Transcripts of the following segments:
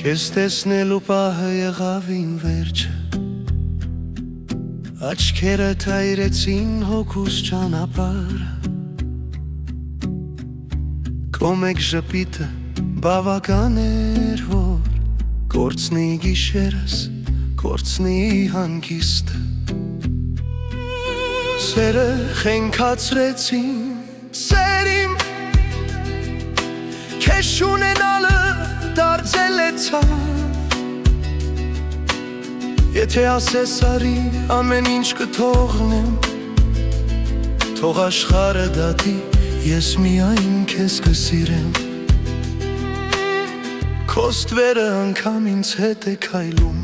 Քեզ տեսնելու պահը եղավ իմ վերջը, աչքերդ այրեցին հոգուս ճանապարհը, քո մեկ ժպիտը բավական էր, որ կորցնի գիշերս, կորցնի հանգիստը, սերը խենքացրեցին, սեր իմ, քեզ չունենալը դարձել է ցավ, եթե ասես արի ամեն ինչ կթողնեմ, թող աշխարհը դատի, ես միայն քեզ կսիրեմ, քո ստվերը անգամ ինձ հետ է քայլում,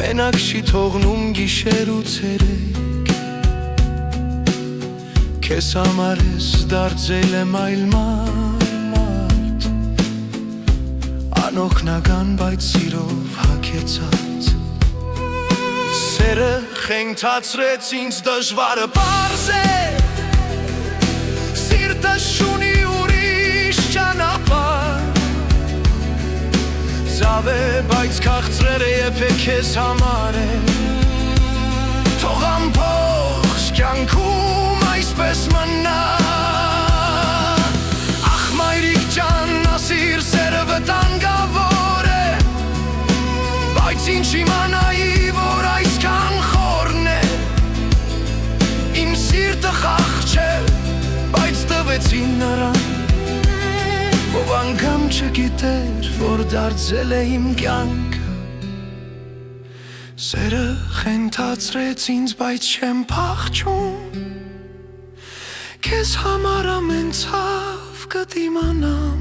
մենակ չի թողնում գիշեր ու ցերեկ, քեզ համար ես դարձել եմ այլ մարդ, անօգնական բայց սիրով հագեցած, սերը խենթացրեց ինձ դժվարը պարզ է, սիրտս չունի ուրիշ ճանապարհ, ցավ է բայց քաղցրերը եփե քեզ համար է, թող ամբողջ կյանքում այսպես մնա, ախ մայրիկ ջան, ասիր սերը վտանգավոր է, բայց ինչ իմանայի, որ այսքան խորն է, իմ սիրտը խաղ չէ, բայց տվեցին նրան, ով անգամ չգիտեր, որ դարձել է իմ կյանքը, սերը խենթացրեց ինձ, բայց չեմ փախչում, քեզ համար ամեն ցավ կդիմանամ,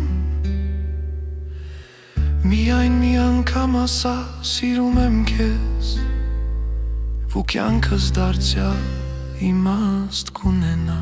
միայն մի անգամ ասա սիրում եմ քեզ, ու կյանքս դարձյալ իմաստ կունենա։